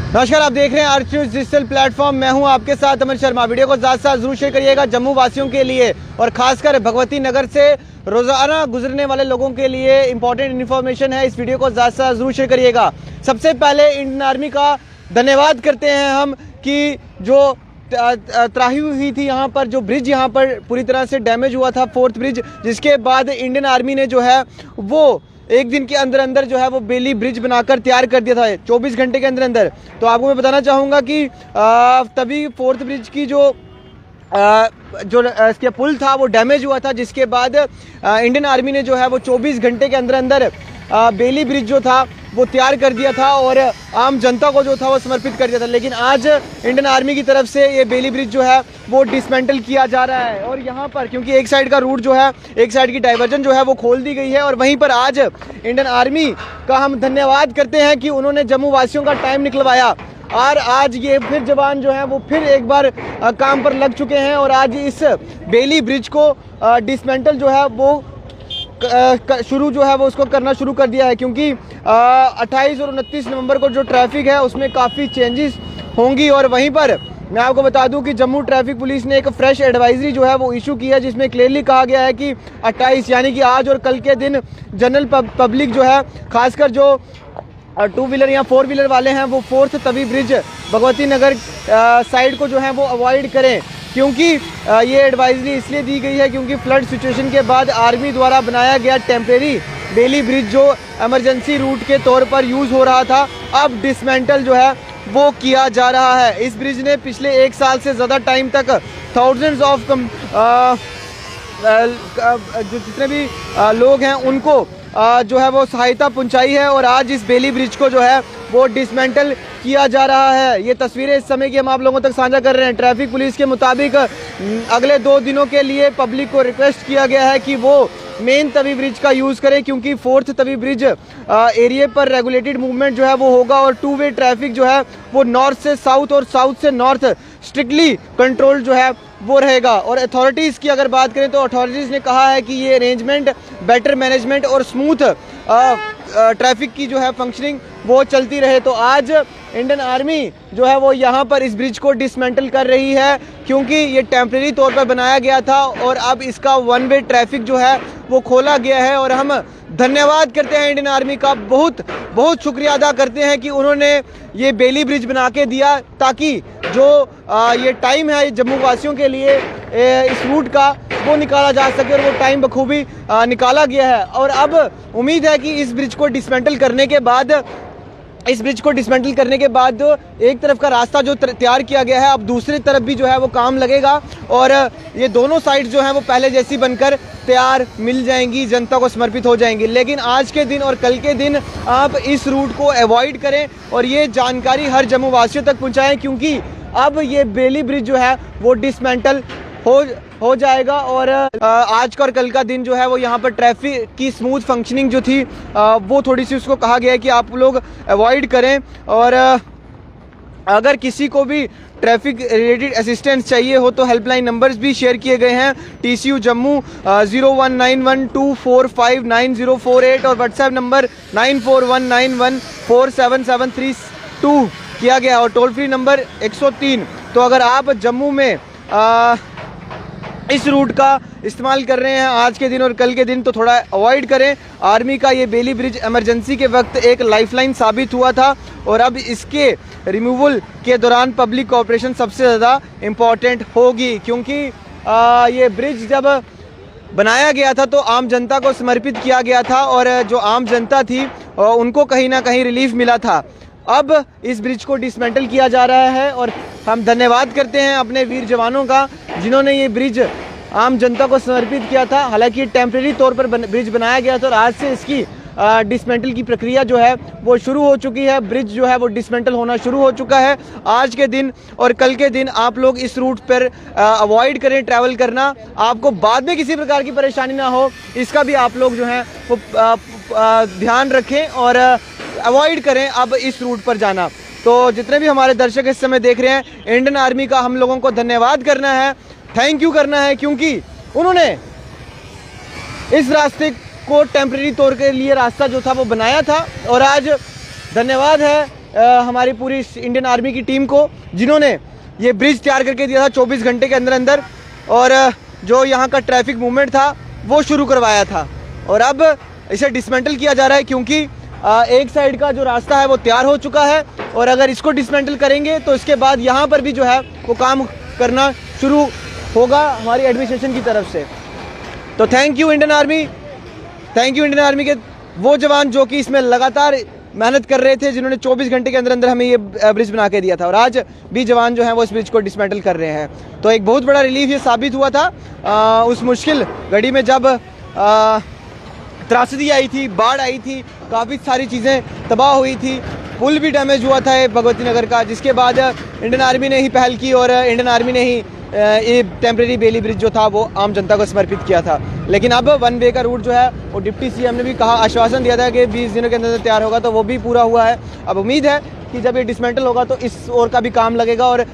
नमस्कार, आप देख रहे हैं अर्थ न्यूज़ डिजिटल प्लेटफॉर्म। मैं हूं आपके साथ अमर शर्मा। वीडियो को ज़्यादा से ज़्यादा जरूर शेयर करिएगा जम्मू वासियों के लिए और खासकर भगवती नगर से रोजाना गुजरने वाले लोगों के लिए इंपॉर्टेंट इन्फॉर्मेशन है। इस वीडियो को ज़्यादा से ज़्यादा जरूर शेयर करिएगा। सबसे पहले इंडियन आर्मी का धन्यवाद करते हैं हम कि जो त्राही हुई थी यहाँ पर, जो ब्रिज यहाँ पर पूरी तरह से डैमेज हुआ था, 4th ब्रिज, जिसके बाद इंडियन आर्मी ने जो है वो एक दिन के अंदर अंदर जो है वो बेली ब्रिज बनाकर तैयार कर दिया था 24 घंटे के अंदर अंदर। तो आपको मैं बताना चाहूँगा कि तभी 4th ब्रिज की जो इसके पुल था वो डैमेज हुआ था, जिसके बाद इंडियन आर्मी ने जो है वो 24 घंटे के अंदर अंदर बेली ब्रिज जो था वो तैयार कर दिया था और आम जनता को जो था वो समर्पित कर दिया था। लेकिन आज इंडियन आर्मी की तरफ से ये बेली ब्रिज जो है वो डिसमेंटल किया जा रहा है और यहाँ पर क्योंकि एक साइड का रूट जो है, एक साइड की डाइवर्जन जो है वो खोल दी गई है और वहीं पर आज इंडियन आर्मी का हम धन्यवाद करते हैं कि उन्होंने जम्मू वासियों का टाइम निकलवाया और आज ये फिर जवान जो है वो फिर एक बार काम पर लग चुके हैं और आज इस बेली ब्रिज को डिसमेंटल जो है वो शुरू जो है वो उसको करना शुरू कर दिया है, क्योंकि 28 और 29 नवंबर को जो ट्रैफिक है उसमें काफ़ी चेंजेस होंगी। और वहीं पर मैं आपको बता दूं कि जम्मू ट्रैफिक पुलिस ने एक फ्रेश एडवाइजरी जो है वो इशू की है, जिसमें क्लियरली कहा गया है कि 28 यानी कि आज और कल के दिन जनरल पब्लिक जो है, खासकर जो 2 व्हीलर या 4 व्हीलर वाले हैं, वो 4th Tawi bridge Bhagwati Nagar side को जो है वो अवॉइड करें, क्योंकि ये एडवाइजरी इसलिए दी गई है क्योंकि फ्लड सिचुएशन के बाद आर्मी द्वारा बनाया गया टेम्परेरी बेली ब्रिज जो इमरजेंसी रूट के तौर पर यूज़ हो रहा था, अब डिसमेंटल जो है वो किया जा रहा है। इस ब्रिज ने पिछले 1 साल से ज़्यादा टाइम तक थाउजेंड्स ऑफ जो जितने भी लोग हैं उनको जो है वो सहायता पहुंचाई है और आज इस बेली ब्रिज को जो है वो डिसमेंटल किया जा रहा है। ये तस्वीरें इस समय की हम आप लोगों तक साझा कर रहे हैं। ट्रैफिक पुलिस के मुताबिक अगले 2 दिनों के लिए पब्लिक को रिक्वेस्ट किया गया है कि वो मेन तवी ब्रिज का यूज़ करें, क्योंकि 4th तवी ब्रिज एरिया पर रेगुलेटेड मूवमेंट जो है वो होगा और 2 वे ट्रैफिक जो है वो नॉर्थ से साउथ और साउथ से नॉर्थ स्ट्रिक्टली कंट्रोल जो है वो रहेगा। और अथॉरिटीज़ की अगर बात करें तो अथॉरिटीज़ ने कहा है कि ये अरेंजमेंट बेटर मैनेजमेंट और स्मूथ ट्रैफिक की जो है फंक्शनिंग वो चलती रहे। तो आज इंडियन आर्मी जो है वो यहाँ पर इस ब्रिज को डिसमेंटल कर रही है, क्योंकि ये टेम्परेरी तौर पर बनाया गया था और अब इसका 1 वे ट्रैफिक जो है वो खोला गया है। और हम धन्यवाद करते हैं इंडियन आर्मी का, बहुत बहुत शुक्रिया अदा करते हैं कि उन्होंने ये बेली ब्रिज बना के दिया, ताकि जो ये टाइम है जम्मू वासियों के लिए इस रूट का वो निकाला जा सके और वो टाइम बखूबी निकाला गया है। और अब उम्मीद है कि इस ब्रिज को डिसमेंटल करने के बाद एक तरफ का रास्ता जो तैयार किया गया है, अब दूसरी तरफ भी जो है वो काम लगेगा और ये दोनों साइड जो है वो पहले जैसी बनकर तैयार मिल जाएंगी, जनता को समर्पित हो जाएंगी। लेकिन आज के दिन और कल के दिन आप इस रूट को अवॉइड करें और ये जानकारी हर जम्मू वासियों तक पहुँचाएँ, क्योंकि अब ये बेली ब्रिज जो है वो डिसमेंटल हो जाएगा और आज का और कल का दिन जो है वो यहाँ पर ट्रैफिक की स्मूथ फंक्शनिंग जो थी वो थोड़ी सी उसको कहा गया है कि आप लोग अवॉइड करें। और अगर किसी को भी ट्रैफिक रिलेटेड असिस्टेंस चाहिए हो तो हेल्पलाइन नंबर्स भी शेयर किए गए हैं। TCU जम्मू 019124599048 और व्हाट्सएप नंबर 9419147732 किया गया और टोल फ्री नंबर 103। तो अगर आप जम्मू में इस रूट का इस्तेमाल कर रहे हैं आज के दिन और कल के दिन तो थोड़ा अवॉइड करें। आर्मी का ये बेली ब्रिज इमरजेंसी के वक्त एक लाइफलाइन साबित हुआ था और अब इसके रिमूवल के दौरान पब्लिक कोऑपरेशन सबसे ज़्यादा इम्पॉर्टेंट होगी, क्योंकि ये ब्रिज जब बनाया गया था तो आम जनता को समर्पित किया गया था और जो आम जनता थी उनको कहीं ना कहीं रिलीफ मिला था। अब इस ब्रिज को डिसमेंटल किया जा रहा है और हम धन्यवाद करते हैं अपने वीर जवानों का, जिन्होंने ये ब्रिज आम जनता को समर्पित किया था। हालांकि टेम्परेरी तौर पर ब्रिज बनाया गया था और आज से इसकी डिसमेंटल की प्रक्रिया जो है वो शुरू हो चुकी है। ब्रिज जो है वो डिसमेंटल होना शुरू हो चुका है। आज के दिन और कल के दिन आप लोग इस रूट पर अवॉइड करें ट्रैवल करना, आपको बाद में किसी प्रकार की परेशानी ना हो, इसका भी आप लोग जो है वो ध्यान रखें और अवॉइड करें अब इस रूट पर जाना। तो जितने भी हमारे दर्शक इस समय देख रहे हैं, इंडियन आर्मी का हम लोगों को धन्यवाद करना है, थैंक यू करना है, क्योंकि उन्होंने इस रास्ते को टेम्परेरी तौर के लिए रास्ता जो था वो बनाया था और आज धन्यवाद है हमारी पूरी इंडियन आर्मी की टीम को, जिन्होंने ये ब्रिज तैयार करके दिया था 24 घंटे के अंदर अंदर, और जो यहाँ का ट्रैफिक मूवमेंट था वो शुरू करवाया था। और अब इसे डिसमेंटल किया जा रहा है क्योंकि एक साइड का जो रास्ता है वो तैयार हो चुका है, और अगर इसको डिसमेंटल करेंगे तो इसके बाद यहाँ पर भी जो है वो काम करना शुरू होगा हमारी एडमिनिस्ट्रेशन की तरफ से। तो thank you Indian army, thank you Indian army के वो जवान जो कि इसमें लगातार मेहनत कर रहे थे, जिन्होंने 24 घंटे के अंदर अंदर हमें ये ब्रिज बना के दिया था, और आज भी जवान जो हैं वो इस ब्रिज को डिसमेंटल कर रहे हैं। तो एक बहुत बड़ा रिलीफ ये साबित हुआ था उस मुश्किल घड़ी में जब त्रासदी आई थी, बाढ़ आई थी, काफ़ी सारी चीज़ें तबाह हुई थी, पुल भी डैमेज हुआ था भगवती नगर का, जिसके बाद इंडियन आर्मी ने ही पहल की और इंडियन आर्मी ने ही ये टेम्प्रेरी बेली ब्रिज जो था वो आम जनता को समर्पित किया था। लेकिन अब वन वे का रूट जो है वो डिप्टी सीएम ने भी कहा, आश्वासन दिया था कि 20 दिनों के अंदर तैयार होगा, तो वो भी पूरा हुआ है। अब उम्मीद है कि जब ये डिसमेंटल होगा तो इस ओर का भी काम लगेगा और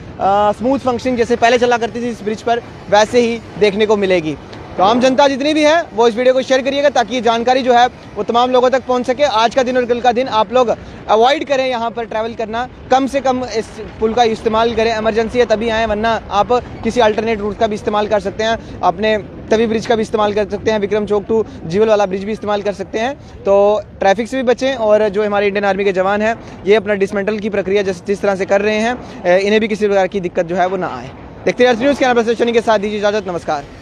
स्मूथ फंक्शनिंग जैसे पहले चला करती थी इस ब्रिज पर, वैसे ही देखने को मिलेगी। तो आम जनता जितनी भी है वो इस वीडियो को शेयर करिएगा ताकि ये जानकारी जो है वो तमाम लोगों तक पहुंच सके। आज का दिन और कल का दिन आप लोग अवॉइड करें यहाँ पर ट्रैवल करना, कम से कम इस पुल का इस्तेमाल करें, इमरजेंसी है तभी आएँ, वरना आप किसी अल्टरनेट रूट का भी इस्तेमाल कर सकते हैं, अपने तवी ब्रिज का भी इस्तेमाल कर सकते हैं, विक्रम चौक टू जीवल वाला ब्रिज भी इस्तेमाल कर सकते हैं। तो ट्रैफिक से भी बचें, और जो हमारे इंडियन आर्मी के जवान हैं ये अपना डिसमेंटल की प्रक्रिया जिस तरह से कर रहे हैं, इन्हें भी किसी प्रकार की दिक्कत जो है वो ना आए। देखते हैं न्यूज़ के के साथ, दीजिए इजाजत, नमस्कार।